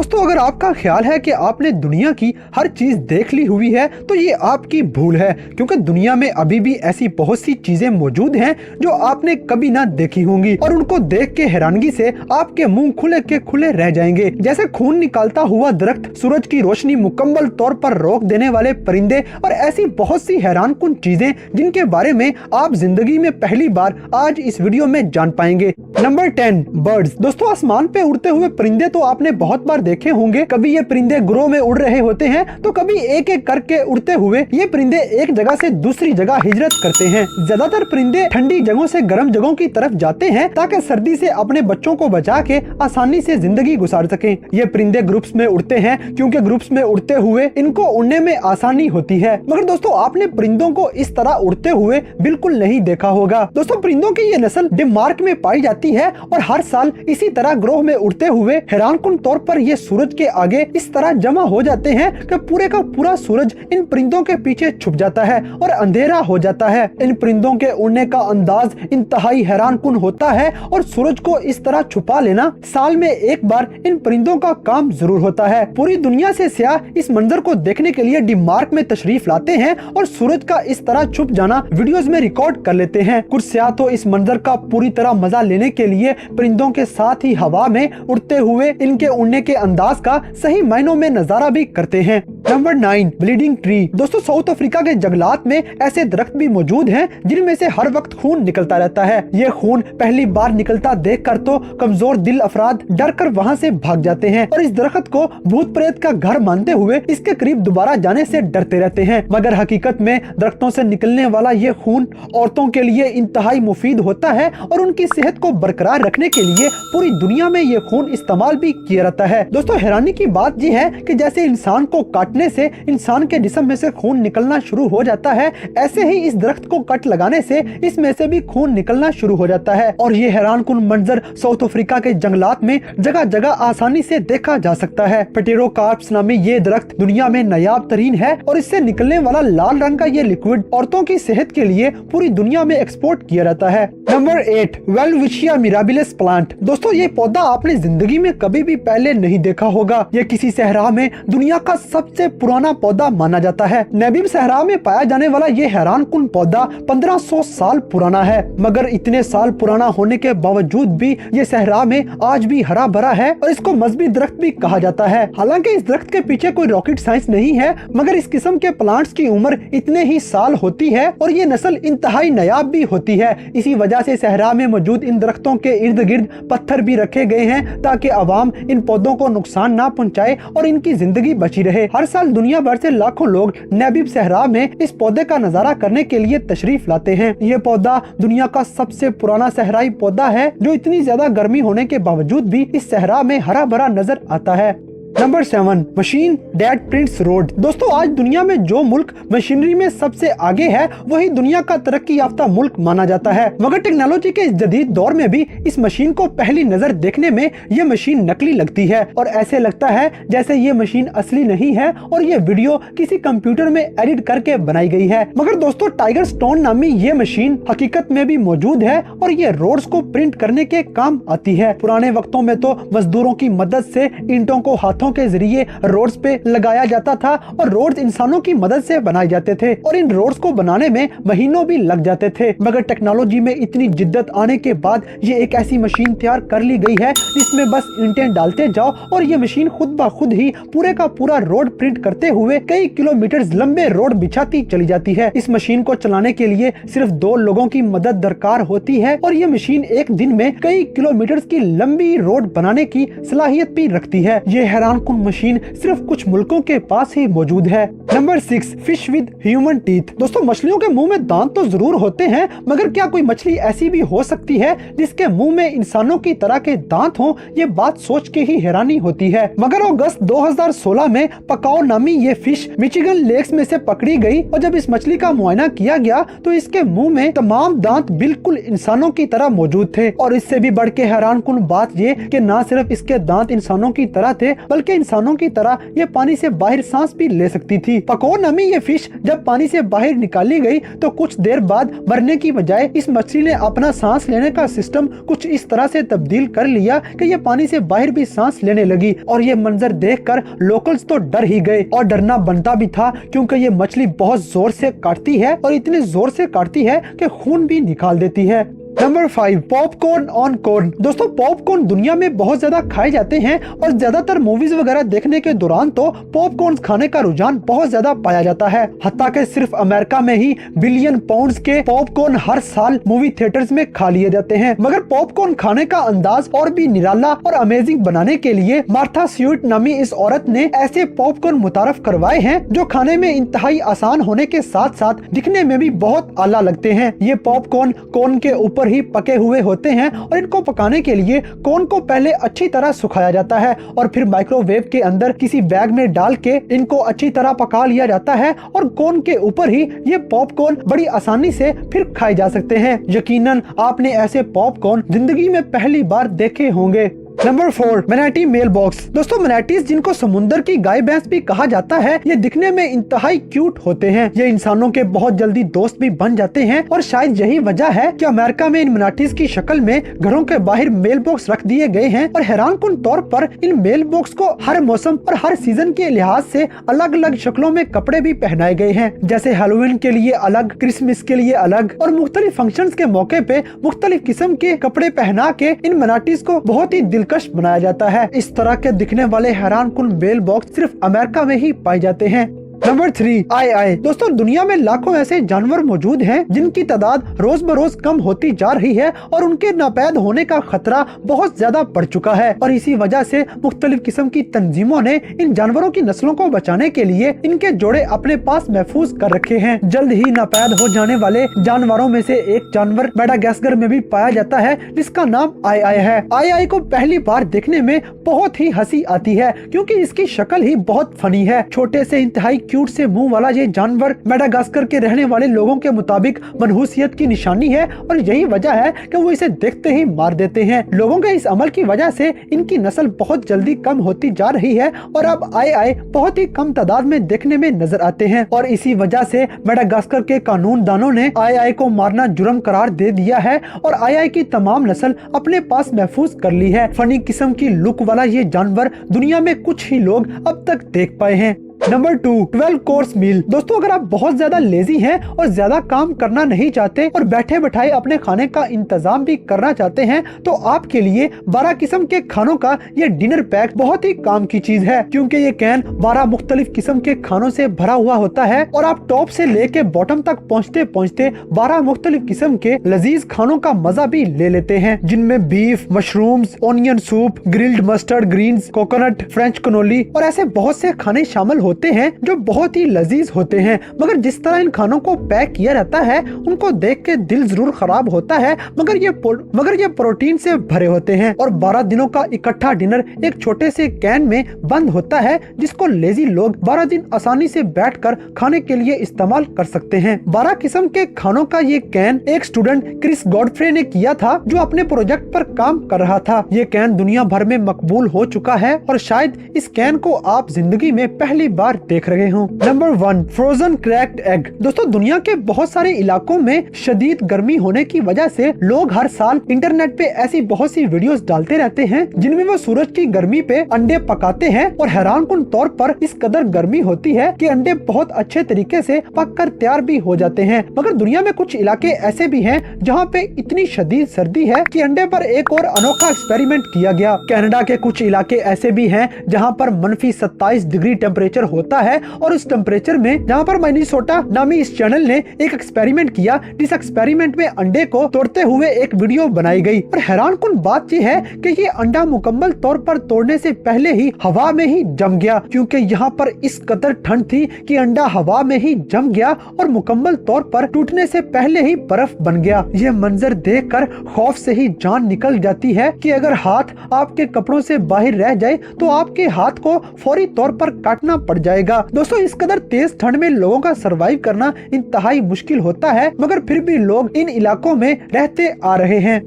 दोस्तों अगर आपका ख्याल है कि आपने दुनिया की हर चीज देख ली हुई है तो ये आपकी भूल है, क्योंकि दुनिया में अभी भी ऐसी बहुत सी चीजें मौजूद हैं जो आपने कभी ना देखी होंगी और उनको देख के हैरानगी से आपके मुंह खुले के खुले रह जाएंगे। जैसे खून निकालता हुआ दरख्त, सूरज की रोशनी मुकम्मल तौर पर रोक देने वाले परिंदे और ऐसी बहुत सी हैरानकुन चीजें जिनके बारे में आप जिंदगी में पहली बार आज इस वीडियो में जान पाएंगे। Number 10 birds. दोस्तों आसमान पे उड़ते हुए परिंदे तो आपने बहुत बार देखे होंगे। कभी ये परिंदे ग्रोह में उड़ रहे होते हैं तो कभी एक एक करके उड़ते हुए ये परिंदे एक जगह से दूसरी जगह हिजरत करते हैं। ज्यादातर परिंदे ठंडी जगहों से गर्म जगहों की तरफ जाते हैं ताकि सर्दी से अपने बच्चों को बचा के आसानी से जिंदगी गुजार सकें। ये परिंदे ग्रुप्स में उड़ते हैं क्योंकि ग्रुप्स में उड़ते हुए इनको उड़ने में आसानी होती है। मगर दोस्तों आपने परिंदों को इस तरह उड़ते हुए बिल्कुल नहीं देखा होगा। दोस्तों परिंदों की ये नस्ल डेनमार्क में पाई जाती है और हर साल इसी तरह ग्रोह में उड़ते हुए हैरानकुन तौर पर ये सूरज के आगे इस तरह जमा हो जाते हैं कि पूरे का पूरा सूरज इन परिंदों के पीछे छुप जाता है और अंधेरा हो जाता है। इन परिंदों के उड़ने का अंदाज इंतहाई हैरानकुन होता है और सूरज को इस तरह छुपा लेना साल में एक बार इन परिंदों का काम जरूर होता है। पूरी दुनिया से सयाह इस मंजर को देखने के लिए डेनमार्क में तशरीफ लाते हैं और सूरज का इस तरह छुप जाना वीडियोस में रिकॉर्ड कर लेते हैं। कुछ सयाह तो इस मंजर का पूरी तरह मजा लेने के लिए परिंदों के साथ ही हवा में उड़ते हुए इनके उड़ने के अंदाज का सही मायनों में नजारा भी करते हैं। Number 9 bleeding tree. दोस्तों साउथ अफ्रीका के जंगलात में ऐसे दरख्त भी मौजूद हैं जिनमें से हर वक्त खून निकलता रहता है। ये खून पहली बार निकलता देखकर तो कमजोर दिल अफराद डर कर वहाँ से भाग जाते हैं और इस दरख्त को भूत प्रेत का घर मानते हुए इसके करीब दोबारा जाने से डरते रहते हैं। मगर हकीकत में दरख्तों से निकलने वाला ये खून औरतों के लिए इंतहाई मुफीद होता है और उनकी सेहत को बरकरार रखने के लिए पूरी दुनिया में ये खून इस्तेमाल भी किया जाता है। दोस्तों हैरानी की बात यह है कि जैसे इंसान को काटने से इंसान के जिस्म में से खून निकलना शुरू हो जाता है, ऐसे ही इस दरख्त को कट लगाने से इसमें से भी खून निकलना शुरू हो जाता है। और ये हैरानकुन मंजर साउथ अफ्रीका के जंगलात में जगह जगह आसानी से देखा जा सकता है। पेटेरोकार्प्स नामी ये दरख्त दुनिया में नायाब तरीन है और इससे निकलने वाला लाल रंग का ये लिक्विड औरतों की सेहत के लिए पूरी दुनिया में एक्सपोर्ट किया जाता है। Number 8 welwitschia mirabilis plant. दोस्तों ये पौधा आपने जिंदगी में कभी भी पहले नहीं देखा होगा। ये किसी सहरा में दुनिया का सबसे पुराना पौधा माना जाता है। नबीब सहरा में पाया जाने वाला ये हैरानकुन पौधा 1500 साल पुराना है। मगर इतने साल पुराना होने के बावजूद भी ये सहरा में आज भी हरा भरा है और इसको मजहबी दरख्त भी कहा जाता है। हालांकि इस दरख्त के पीछे कोई रॉकेट साइंस नहीं है, मगर इस किस्म के प्लांट्स की उम्र इतने ही साल होती है और ये नस्ल इंतहाई नायाब भी होती है। इसी वजह से सहरा में मौजूद इन दरख्तों के इर्द गिर्द पत्थर भी रखे गए हैं ताकि आवाम इन पौधों को नुकसान ना पहुंचाए और इनकी जिंदगी बची रहे। हर साल दुनिया भर से लाखों लोग नबीब सहरा में इस पौधे का नजारा करने के लिए तशरीफ लाते हैं। ये पौधा दुनिया का सबसे पुराना सहराई पौधा है जो इतनी ज्यादा गर्मी होने के बावजूद भी इस सहरा में हरा भरा नजर आता है। Number 7 machine that prints road. दोस्तों आज दुनिया में जो मुल्क मशीनरी में सबसे आगे है वही दुनिया का तरक्की याफ्ता मुल्क माना जाता है। मगर टेक्नोलॉजी के इस जदीद दौर में भी इस मशीन को पहली नजर देखने में ये मशीन नकली लगती है और ऐसे लगता है जैसे ये मशीन असली नहीं है और ये वीडियो किसी कंप्यूटर में एडिट करके बनाई गई है। मगर दोस्तों टाइगर स्टोन नामी ये मशीन हकीकत में भी मौजूद है और ये रोड्स को प्रिंट करने के काम आती है। पुराने वक्तों में तो मजदूरों की मदद से ईंटों को हाथों के जरिए रोड्स पे लगाया जाता था और रोड्स इंसानों की मदद से बनाए जाते थे और इन रोड्स को बनाने में महीनों भी लग जाते थे। मगर टेक्नोलॉजी में इतनी जिद्दत आने के बाद ये एक ऐसी मशीन तैयार कर ली गई है जिसमें बस ईंटें डालते जाओ और ये मशीन खुद ब खुद ही पूरे का पूरा रोड प्रिंट करते हुए कई किलोमीटर लंबे रोड बिछाती चली जाती है। इस मशीन को चलाने के लिए सिर्फ 2 लोगों की मदद दरकार होती है और ये मशीन एक दिन में कई किलोमीटर की लंबी रोड बनाने की सलाहियत भी रखती है। ये हैरान मशीन सिर्फ कुछ मुल्कों के पास ही मौजूद है। Number 6 fish with human teeth. दोस्तों मछलियों के मुंह में दांत तो जरूर होते हैं, मगर क्या कोई मछली ऐसी भी हो सकती है जिसके मुंह में इंसानों की तरह के दांत हों? ये बात सोच के ही हैरानी होती है। मगर अगस्त 2016 में पकाओ नामी ये फिश मिचिगन लेक्स में से पकड़ी गई और जब इस मछली का मुआयना किया गया तो इसके मुंह में तमाम दांत बिल्कुल इंसानों की तरह मौजूद थे। और इससे भी बढ़ के हैरानकुन बात ये कि न सिर्फ इसके दांत इंसानों की तरह थे बल्कि इंसानों की तरह ये पानी से बाहर सांस भी ले सकती थी। पकोर नामी ये फिश जब पानी से बाहर निकाली गई तो कुछ देर बाद मरने की बजाय इस मछली ने अपना सांस लेने का सिस्टम कुछ इस तरह से तब्दील कर लिया कि ये पानी से बाहर भी सांस लेने लगी। और ये मंजर देखकर लोकल्स तो डर ही गए, और डरना बनता भी था क्योंकि ये मछली बहुत जोर से काटती है और इतने जोर से काटती है कि खून भी निकाल देती है। Number 5, popcorn on corn. दोस्तों पॉपकॉर्न दुनिया में बहुत ज्यादा खाए जाते हैं और ज्यादातर मूवीज वगैरह देखने के दौरान तो पॉपकॉर्न खाने का रुझान बहुत ज्यादा पाया जाता है। हत्ता के सिर्फ अमेरिका में ही बिलियन पाउंड्स के पॉपकॉर्न हर साल मूवी थिएटर्स में खा लिए जाते हैं। मगर पॉपकॉर्न खाने का अंदाज और भी निराला और अमेजिंग बनाने के लिए मार्था स्यूट नामी इस औरत ने ऐसे पॉपकॉर्न मुतारफ करवाए हैं जो खाने में इंतहाई आसान होने के साथ साथ दिखने में भी बहुत आला लगते हैं। ये पॉपकॉर्न कॉर्न के ऊपर ही पके हुए होते हैं और इनको पकाने के लिए कॉर्न को पहले अच्छी तरह सुखाया जाता है और फिर माइक्रोवेव के अंदर किसी बैग में डाल के इनको अच्छी तरह पका लिया जाता है और कॉर्न के ऊपर ही ये पॉपकॉर्न बड़ी आसानी से फिर खाए जा सकते हैं। यकीनन आपने ऐसे पॉपकॉर्न जिंदगी में पहली बार देखे होंगे। Number 4, manatee mailbox. दोस्तों मैनाटीज जिनको समुद्र की गाय भैंस भी कहा जाता है, ये दिखने में इंतहाई क्यूट होते हैं। ये इंसानों के बहुत जल्दी दोस्त भी बन जाते हैं और शायद यही वजह है कि अमेरिका में इन मैनाटीज की शक्ल में घरों के बाहर मेल बॉक्स रख दिए गए हैं। और हैरानकुन तौर पर इन मेल बॉक्स को हर मौसम और हर सीजन के लिहाज से अलग अलग शक्लों में कपड़े भी पहनाए गए हैं, जैसे हैलोवीन के लिए अलग, क्रिसमस के लिए अलग और मुख्तलिफ फंक्शंस के मौके पे मुख्तलिफ किस्म के कपड़े पहना के इन मैनाटीज को बहुत ही दिलकश बनाया जाता है। इस तरह के दिखने वाले हैरानकुन मेल बॉक्स सिर्फ अमेरिका में ही पाए जाते हैं। नंबर 3, आई। दोस्तों दुनिया में लाखों ऐसे जानवर मौजूद हैं जिनकी तादाद रोज बरोज कम होती जा रही है और उनके नापैद होने का खतरा बहुत ज्यादा बढ़ चुका है। और इसी वजह से मुख्तलिफ किस्म की तंजीमों ने इन जानवरों की नस्लों को बचाने के लिए इनके जोड़े अपने पास महफूज कर रखे हैं। जल्द ही नापैद हो जाने वाले जानवरों में से एक जानवर मेडागास्कर में भी पाया जाता है जिसका नाम आई है। आई को पहली बार देखने में बहुत ही हंसी आती है क्योंकि इसकी शक्ल ही बहुत फनी है। छोटे से इंतहाई क्यूट से मुंह वाला ये जानवर मेडागास्कर के रहने वाले लोगों के मुताबिक मनहूसियत की निशानी है और यही वजह है कि वो इसे देखते ही मार देते हैं। लोगों के इस अमल की वजह से इनकी नस्ल बहुत जल्दी कम होती जा रही है और अब आई बहुत ही कम तादाद में देखने में नजर आते हैं। और इसी वजह से मेडागास्कर के कानून दानों ने आई को मारना जुर्म करार दे दिया है और आई की तमाम नस्ल अपने पास महफूज कर ली है। फनी किस्म की लुक वाला ये जानवर दुनिया में कुछ ही लोग अब तक देख पाए हैं। Number 2, 12 course meal. दोस्तों अगर आप बहुत ज्यादा लेजी हैं और ज्यादा काम करना नहीं चाहते और बैठे बैठाए अपने खाने का इंतजाम भी करना चाहते हैं तो आपके लिए 12 किस्म के खानों का ये डिनर पैक बहुत ही काम की चीज है क्योंकि ये कैन 12 मुख्तलिफ किस्म के खानों से भरा हुआ होता है और आप टॉप से लेके बॉटम तक पहुँचते पहुँचते 12 मुख्तलिफ किस्म के लजीज खानों का मजा भी ले लेते हैं, जिनमें beef, mushrooms, onion soup, grilled mustard greens, coconut, French cannoli और ऐसे बहुत से खाने शामिल होते हैं जो बहुत ही लजीज होते हैं। मगर जिस तरह इन खानों को पैक किया रहता है उनको देख के दिल जरूर खराब होता है, मगर ये प्रोटीन से भरे होते हैं। और 12 दिनों का इकट्ठा डिनर एक छोटे से कैन में बंद होता है जिसको लेजी लोग 12 दिन आसानी से बैठकर खाने के लिए इस्तेमाल कर सकते हैं। 12 किस्म के खानों का ये कैन एक स्टूडेंट क्रिस गॉडफ्रे ने किया था जो अपने प्रोजेक्ट पर काम कर रहा था। ये कैन दुनिया भर में मकबूल हो चुका है और शायद इस कैन को आप जिंदगी में पहली बार देख रहे हो। Number 1, frozen cracked egg. दोस्तों दुनिया के बहुत सारे इलाकों में शदीद गर्मी होने की वजह से लोग हर साल इंटरनेट पे ऐसी बहुत सी वीडियोस डालते रहते हैं जिनमें वो सूरज की गर्मी पे अंडे पकाते हैं और हैरानकुन तौर पर इस कदर गर्मी होती है कि अंडे बहुत अच्छे तरीके से पककर तैयार भी हो जाते हैं। मगर दुनिया में कुछ इलाके ऐसे भी हैं जहाँ पे इतनी शदीद सर्दी है कि अंडे पर एक और अनोखा एक्सपेरिमेंट किया गया। कनाडा के कुछ इलाके ऐसे भी हैं जहाँ पर -27 डिग्री टेम्परेचर होता है और उस टेम्परेचर में जहाँ पर मिनेसोटा नामी इस चैनल ने एक एक्सपेरिमेंट किया जिस एक्सपेरिमेंट में अंडे को तोड़ते हुए एक वीडियो बनाई गई। और हैरानकुन बात यह है कि ये अंडा मुकम्मल तौर पर तोड़ने से पहले ही हवा में ही जम गया क्योंकि यहाँ पर इस कदर ठंड थी कि अंडा हवा में ही जम गया और मुकम्मल तौर पर टूटने से पहले ही बर्फ बन गया। ये मंजर देखकर खौफ से ही जान निकल जाती है कि अगर हाथ आपके कपड़ों से बाहर रह जाए तो आपके हाथ को फौरी तौर पर काटना पड़ जाएगा। दोस्तों इस कदर तेज ठंड में लोगों का सरवाइव करना इंतहाई मुश्किल होता है, मगर फिर भी लोग इन इलाकों में रहते आ रहे हैं।